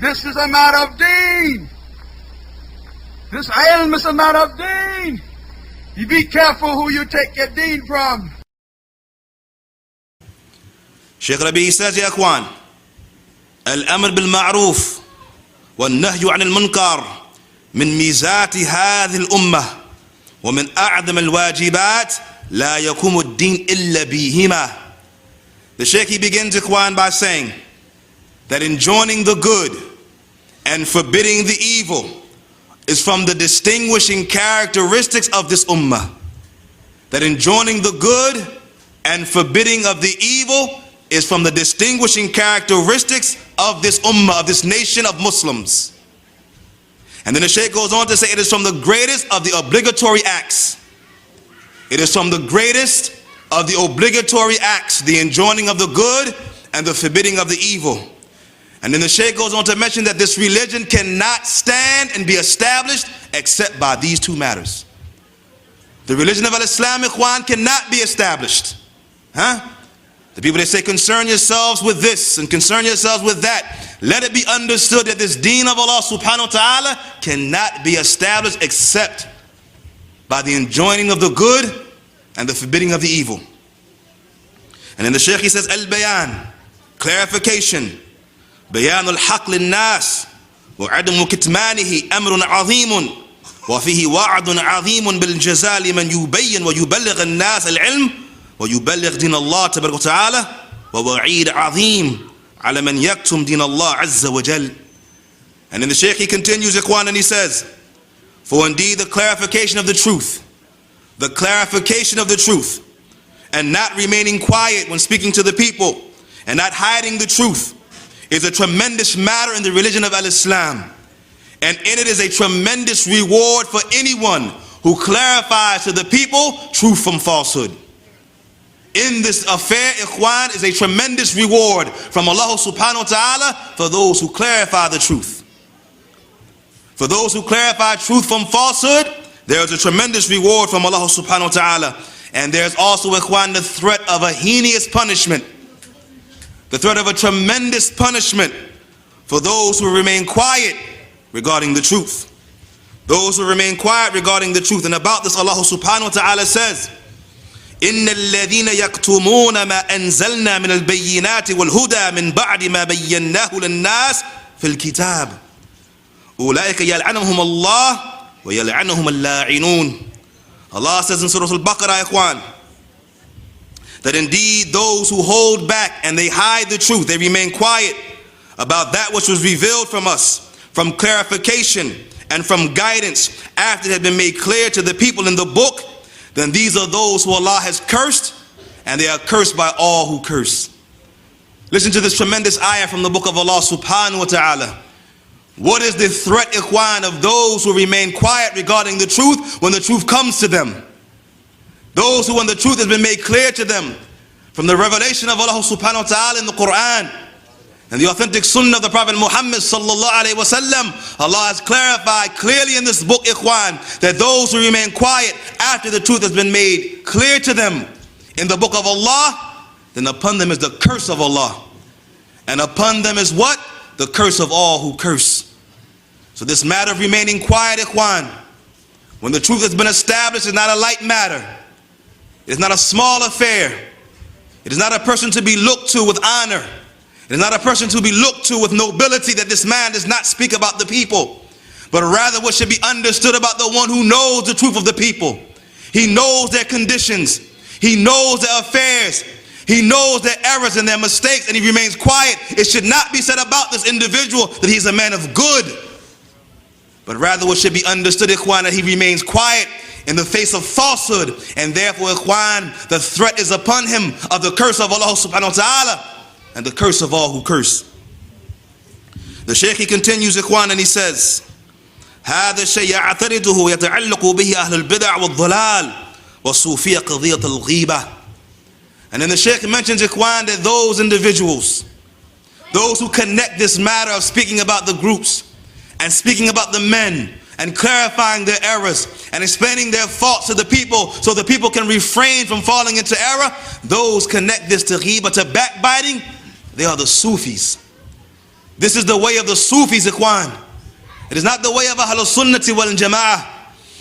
This is a matter of deen. This ilm is a matter of deen. You be careful who you take your deen from. Shaykh Rabi says, Ya Akhwan, Al-Amr bil-Ma'ruf wal-Nahyu anil-Munkar min mizati hadhi al-Ummah wa min a'dam al-wajibat la yakumu ad-din illa bihima. The Shaykh, he begins, Ikhwan, by saying that enjoining the good and forbidding the evil is from the distinguishing characteristics of this ummah. That enjoining the good and forbidding of the evil is from the distinguishing characteristics of this ummah, of this nation of Muslims. And then the Shaykh goes on to say it is from the greatest of the obligatory acts. It is from the greatest of the obligatory acts, the enjoining of the good and the forbidding of the evil. And then the Shaykh goes on to mention that this religion cannot stand and be established except by these two matters. The religion of Al-Islam, Ikhwan, cannot be established. The people, they say, concern yourselves with this and concern yourselves with that. Let it be understood that this deen of Allah subhanahu wa ta'ala cannot be established except by the enjoining of the good and the forbidding of the evil. And then the Shaykh, he says, Al-Bayan, clarification. بيان الحق للناس وعدم كتمانه أمر عظيم وفيه وعد عظيم بالجزاء لمن يبين ويبلغ الناس العلم ويبلغ دين الله تبارك وتعالى ووعيد عظيم على من يكتم دين الله عز وجل. And then the Shaykh, he continues, Ikhwan, and he says, for indeed the clarification of the truth, and not remaining quiet when speaking to the people and not hiding the truth is a tremendous matter in the religion of Al-Islam, and in it is a tremendous reward for anyone who clarifies to the people truth from falsehood. In this affair, Ikhwan, is a tremendous reward from Allah subhanahu wa ta'ala for those who clarify the truth. For those who clarify truth from falsehood, there is a tremendous reward from Allah subhanahu wa ta'ala. And there's also, Ikhwan, the threat of a heinous punishment, the threat of a tremendous punishment for those who remain quiet regarding the truth. Those who remain quiet regarding the truth. And about this, Allah subhanahu wa ta'ala says, إِنَّ الَّذِينَ يَكْتُمُونَ مَا أَنزَلْنَا مِنَ الْبَيِّنَاتِ وَالْهُدَى مِنْ بَعْدِ مَا بَيَّنَّاهُ لِلنَّاسِ فِي الْكِتَابِ أُولَٰئِكَ يَلْعَنُهُمُ اللَّهُ وَيَلْعَنُهُمُ اللَّاعِنُونَ. Allah says in Surah Al-Baqarah, Ikhwan, that indeed those who hold back and they hide the truth, they remain quiet about that which was revealed from us, from clarification and from guidance after it had been made clear to the people in the book, then these are those who Allah has cursed, and they are cursed by all who curse. Listen to this tremendous ayah from the book of Allah subhanahu wa ta'ala. What is the threat, Ikhwan, of those who remain quiet regarding the truth when the truth comes to them? Those who, when the truth has been made clear to them from the revelation of Allah subhanahu wa ta'ala in the Quran and the authentic sunnah of the Prophet Muhammad sallallahu alayhi wa sallam, Allah has clarified clearly in this book, Ikhwan, that those who remain quiet after the truth has been made clear to them in the book of Allah, then upon them is the curse of Allah. And upon them is what? The curse of all who curse. So this matter of remaining quiet, Ikhwan, when the truth has been established, is not a light matter. It is not a small affair. It is not a person to be looked to with honor. It is not a person to be looked to with nobility, that this man does not speak about the people, but rather what should be understood about the one who knows the truth of the people. He knows their conditions. He knows their affairs. He knows their errors and their mistakes, and he remains quiet. It should not be said about this individual that he's a man of good, but rather what should be understood, Ikhwan, that he remains quiet in the face of falsehood, and therefore, Ikhwan, the threat is upon him of the curse of Allah subhanahu wa ta'ala and the curse of all who curse. The Shaykh, he continues, Ikhwan, and he says, هذا الشيء يعترضه يتعلق به أهل البدع والضلال والصوفية قضية الغيبة. And then the Shaykh mentions, Ikhwan, that those individuals, those who connect this matter of speaking about the groups and speaking about the men and clarifying their errors and explaining their faults to the people so the people can refrain from falling into error, those connect this to ghiba, to backbiting. They are the Sufis. This is the way of the Sufis, Ikhwan. It is not the way of Ahlul Sunnati wal Jama'ah.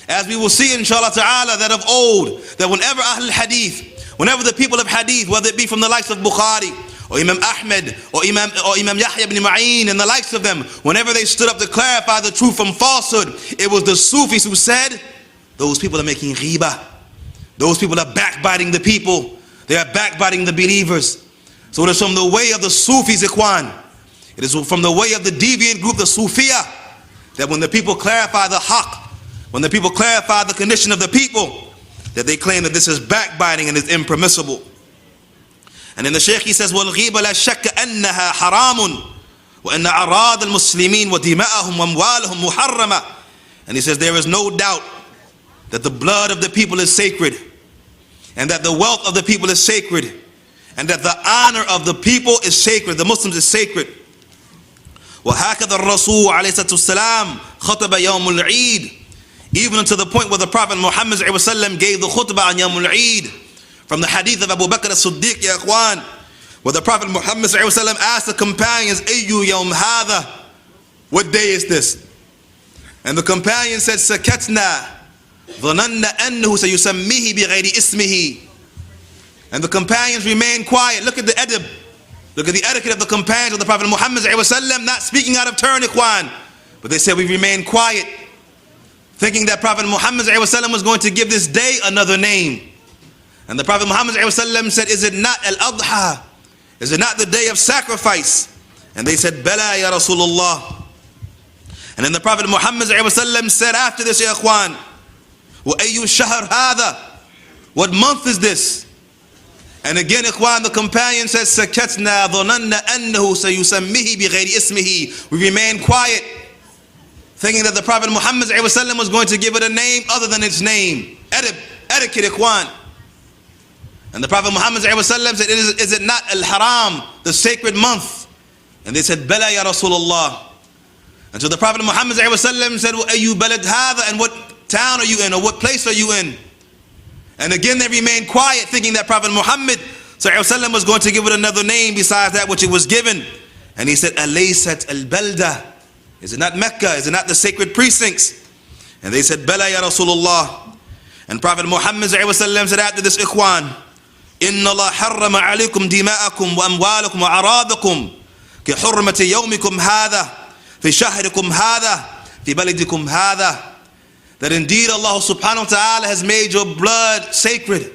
As we will see inshallah ta'ala that of old, that whenever Ahlul Hadith, whenever the people of Hadith, whether it be from the likes of Bukhari, or Imam Ahmed, or Imam Yahya ibn Ma'in and the likes of them, whenever they stood up to clarify the truth from falsehood, it was the Sufis who said, those people are making ghibah. Those people are backbiting the people. They are backbiting the believers. So it is from the way of the Sufis, Ikhwan. It is from the way of the deviant group, the Sufiya, that when the people clarify the haqq, when the people clarify the condition of the people, that they claim that this is backbiting and is impermissible. And then the Shaykh, he says, وَالْغِيبَ لَا شَكَّ أَنَّهَا حَرَامٌ وَأَنَّ أَعْرَاضَ الْمُسْلِمِينَ وَدِمَاءَهُمْ وَأَمْوَالُهُمْ مُحَرَّمَةٌ. And he says there is no doubt that the blood of the people is sacred, and that the wealth of the people is sacred, and that the honor of the people is sacred, the Muslims is sacred. وَهَكَذَا الرَّسُولُ عَلَيْهِ السَّلَامُ خَطَبَ يَوْمُ الْعِيدِ. Even unto the point where the Prophet Muhammad ﷺ gave the khutbah on Yawmul Eid, from the hadith of Abu Bakr as-Siddiq, ya Ikhwan, where the Prophet Muhammad ﷺ asked the companions, Ayyu yawm hadha, what day is this? And the companion said, Sakatna, dhananna annahu sayusammihi bighayri ismihi. And the companions remained quiet. Look at the adab, look at the etiquette of the companions of the Prophet Muhammad ﷺ, not speaking out of turn, Ikhwan, but they said, we remained quiet, thinking that Prophet Muhammad ﷺ was going to give this day another name. And the Prophet Muhammad ﷺ said, is it not al-adha? Is it not the day of sacrifice? And they said, Bala ya Rasulullah. And then the Prophet Muhammad ﷺ said after this, ya Ikhwan, wa ayyu shahr hadha? What month is this? And again, Ikhwan, the companion says, Sakatna dhananna annahu sayusammihi bighayri ismihi. We remained quiet, thinking that the Prophet Muhammad ﷺ was going to give it a name other than its name. Etiquette, Ikhwan. And the Prophet Muhammad ﷺ said, is it not al-haram, the sacred month? And they said, Bala ya Rasulullah. And so the Prophet Muhammad ﷺ said, Ayyu balad hadha, and what town are you in, or what place are you in? And again they remained quiet, thinking that Prophet Muhammad ﷺ was going to give it another name besides that which it was given. And he said, Alaysat al-balda. Is it not Mecca? Is it not the sacred precincts? And they said, Bala ya Rasulullah. And Prophet Muhammad ﷺ said after this, Ikhwan, Inna Allah harrama alaykum dima'akum wa amwalakum wa aradakum ki hurmati yawmikum hadha fi shahrikum hadha fi baladikum hadha. That indeed Allah subhanahu wa ta'ala has made your blood sacred.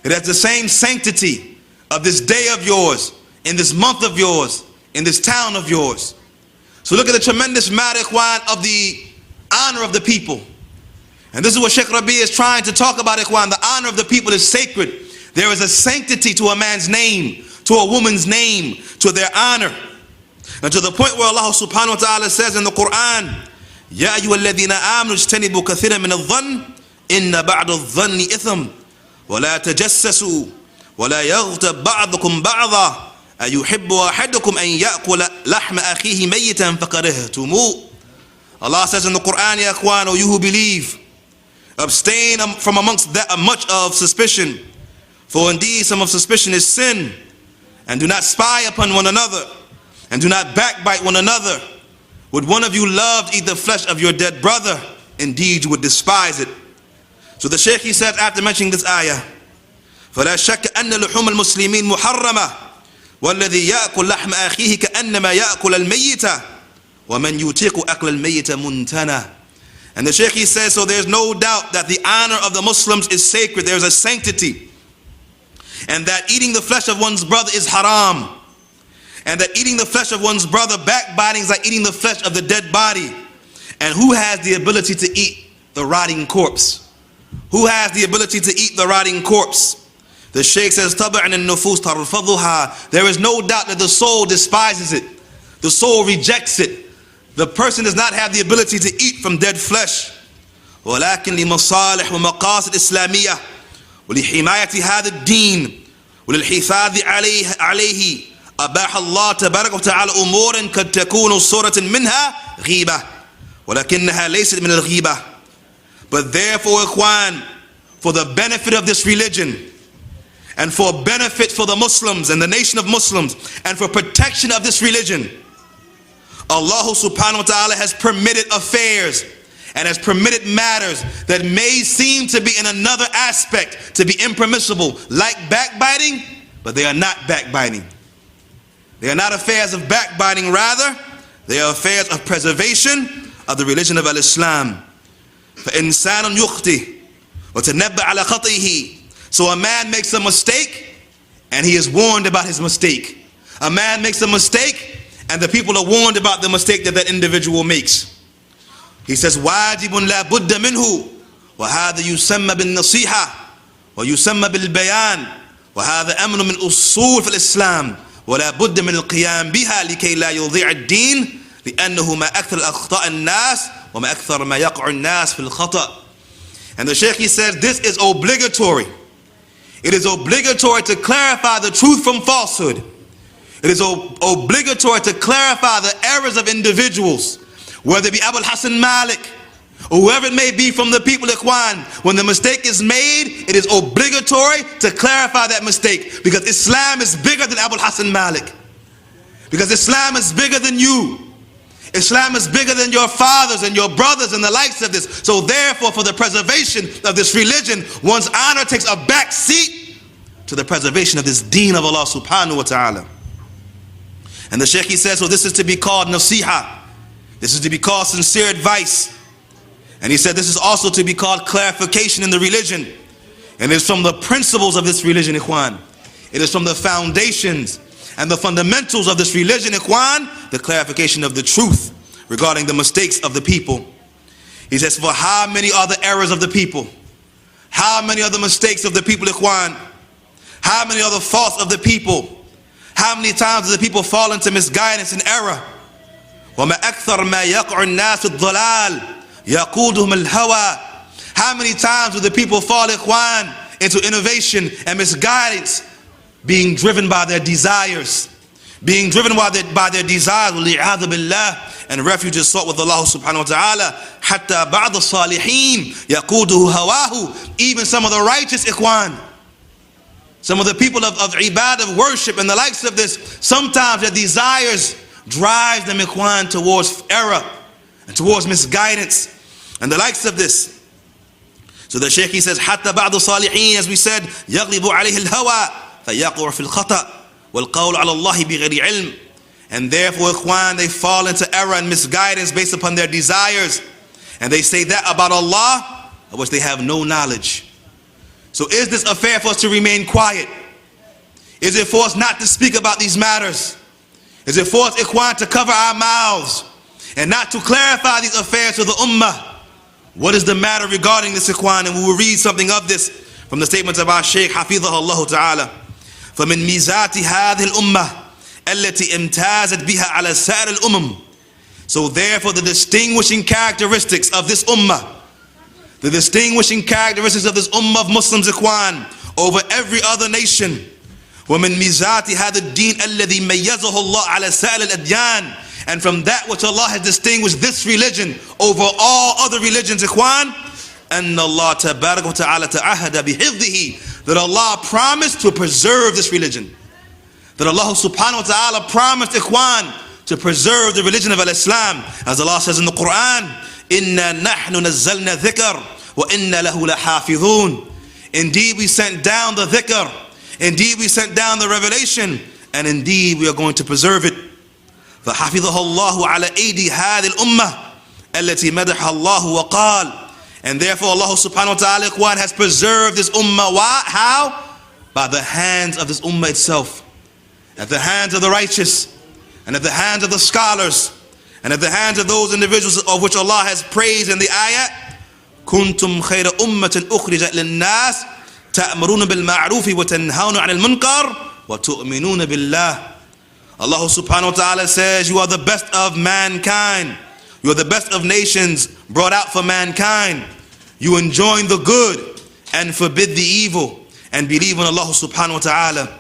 It has the same sanctity of this day of yours, in this month of yours, in this town of yours. So look at the tremendous matter, Ikhwan, of the honor of the people. And this is what Sheikh Rabi is trying to talk about, Ikhwan. The honor of the people is sacred. There is a sanctity to a man's name, to a woman's name, to their honor. And to the point where Allah subhanahu wa ta'ala says in the Quran, Ya ayyuhalladhina amanu ijtanibu kathiran min adh-dhann inna ba'da adh-dhanni itham wa la tajassasu wa la yaghtab ba'dukum ba'dha ayuhibbu ahadukum an ya'kula lahma akhihi maytan fakarihtumu. Allah says in the Quran, ya ikhwan, O you who believe, abstain from amongst that much of suspicion, for indeed some of suspicion is sin. And do not spy upon one another, and do not backbite one another. Would one of you love to eat the flesh of your dead brother? Indeed you would despise it. So the Shaykh, he said after mentioning this ayah, فَلَا شَكَّ أَنَّ لُحُومَ الْمُسْلِمِينَ مُحَرَّمَةٌ وَالَّذِي يَأْكُلْ لَحْمَ أَخِيهِ كَأَنَّمَا يَأْكُلَ الْمَيِّتَ وَمَنْ يُطِيقُ أَكْلَ الْمَيِّتَ مُنْتَنَى. And the Shaykh, he says, so there's no doubt that the honor of the Muslims is sacred. There's a sanctity. And that eating the flesh of one's brother is haram. And that eating the flesh of one's brother, backbiting, is like eating the flesh of the dead body. And who has the ability to eat the rotting corpse? Who has the ability to eat the rotting corpse? The Shaykh says, طَبْعًا النُّفُوسِ تَرْفَضُهَا. There is no doubt that the soul despises it. The soul rejects it. The person does not have the ability to eat from dead flesh. وَلَكِنْ لِمَصَالِحِ وَمَقَاصِدِ إِسْلَامِيَّةِ وَلِحِمَايَةِ هَذَا الدِّينِ وَلِلْحِفَاظِ عَلَيْهِ أباح الله تبارك وتعالى أمورا قد تكون صورة منها غيبة ولكنها ليست من الغيبة. But therefore, Ikhwan, for the benefit of this religion, and for benefit for the Muslims and the nation of Muslims, and for protection of this religion, Allah subhanahu wa ta'ala has permitted affairs and has permitted matters that may seem to be in another aspect to be impermissible, like backbiting, but they are not backbiting. They are not affairs of backbiting, rather, they are affairs of preservation of the religion of Al-Islam. فَإِنسَانٌ يُخْطِئُ وَتَنَبَّأَ عَلَى خَطِئِهِ. So a man makes a mistake and he is warned about his mistake. A man makes a mistake and the people are warned about the mistake that that individual makes. He says, واجب لا بد منه وهذا يسمى بالنصيحة ويسمى بالبيان وهذا أمر من أصول في الإسلام ولا بد من القيام بها لكي لا يضيع الدين لأنه ما أكثر أخطاء الناس وما أكثر ما يقع الناس في الخطأ. And the Shaykh, he says, this is obligatory. It is obligatory to clarify the truth from falsehood. It is obligatory to clarify the errors of individuals, whether it be Abu al-Hasan Malik or whoever it may be from the people of Ikhwan. When the mistake is made, it is obligatory to clarify that mistake, because Islam is bigger than Abu al-Hasan Malik, because Islam is bigger than you. Islam is bigger than your fathers and your brothers and the likes of this. So therefore, for the preservation of this religion, one's honor takes a back seat to the preservation of this deen of Allah subhanahu wa ta'ala. And the Shaykh, he says, so this is to be called nasiha. This is to be called sincere advice. And he said this is also to be called clarification in the religion. And it's from the principles of this religion, Ikhwan. It is from the foundations and the fundamentals of this religion, Ikhwan, the clarification of the truth regarding the mistakes of the people. He says, for how many are the errors of the people? How many are the mistakes of the people, Ikhwan? How many are the faults of the people? How many times do the people fall into misguidance and error? وَمَا أَكْثَرْ مَا يَقْعُ النَّاسُ الضَّلَالِ يَقُودُهُمُ الْهَوَى. How many times do the people fall, Ikhwan, into innovation and misguidance, being driven by their desires, being driven by their desires, وَلِعَاذُ بِاللَّهِ, and refuge is sought with Allah subhanahu wa ta'ala. حَتَّى بَعْضَ الصَّالِحِينَ يَقُودُهُ هَوَاهُ. Even some of the righteous, Ikhwan, some of the people of ibadah, of worship and the likes of this, sometimes their desires drives them, Ikhwan, towards error and towards misguidance and the likes of this. So the Shaykh, he says, حَتَّى بَعْضُ الصَّالِحِينَ, as we said, يَغْلِبُ عَلَيْهِ الْهَوَى فَيَقْعُ فِي الْخَطَأِ وَالْقَوْلُ عَلَى اللَّهِ بِغَيْرِ عِلْمٍ. And therefore, Ikhwan, they fall into error and misguidance based upon their desires. And they say that about Allah, of which they have no knowledge. So is this affair for us to remain quiet? Is it for us not to speak about these matters? Is it for us, Ikhwan, to cover our mouths and not to clarify these affairs to the ummah? What is the matter regarding this, Ikhwan? And we will read something of this from the statements of our Shaykh, حفظه الله تعالى. فمن ميزات هذه الأمة التي امتازت بها على سائر الأمم. So therefore, the distinguishing characteristics of this ummah, the distinguishing characteristics of this ummah of Muslims, Ikhwan, over every other nation. وَمِن مِيزَاتِ هَذَا الدِّينِ الَّذِي مَيَّزَهُ اللَّهُ عَلَى سَائِرِ الْأَدْيَانِ. And from that which Allah has distinguished this religion over all other religions, Ikhwan, أَنَّ اللَّهَ تَبَارَكَ وَتَعَالَى تَعَهَدَ بِحِفْظِهِ. That Allah promised to preserve this religion. That Allah subhanahu wa ta'ala promised, Ikhwan, to preserve the religion of Al-Islam. As Allah says in the Quran, إِنَّا نَحْنُ نَزَّلْنَا الذِّكْرَ وَإِنَّا لَهُ لَحَافِظُونَ. Indeed, we sent down the dhikr. Indeed, we sent down the revelation. And indeed, we are going to preserve it. فَحَفِظَهَ اللَّهُ عَلَى أَيْدِي هَذِهِ الْأُمَّةِ الَّتِي مَدَحَ اللَّهُ وَقَالَ. And therefore, Allah subhanahu wa ta'ala, Ikhwan, has preserved this ummah. Why? How? By the hands of this ummah itself. At the hands of the righteous. And at the hands of the scholars. And at the hands of those individuals of which Allah has praised in the ayat. كُنْتُمْ خَيْرَ أُمَّةٍ أُخْرِجَتْ لِلنَّاسِ تَأْمُرُونَ بِالْمَعْرُوفِ وَتَنْهَوْنَ عَنِ الْمُنْكَرِ وَتُؤْمِنُونَ بِاللَّهِ. Allah subhanahu wa ta'ala says, you are the best of mankind. You are the best of nations brought out for mankind. You enjoin the good and forbid the evil and believe in Allah subhanahu wa ta'ala.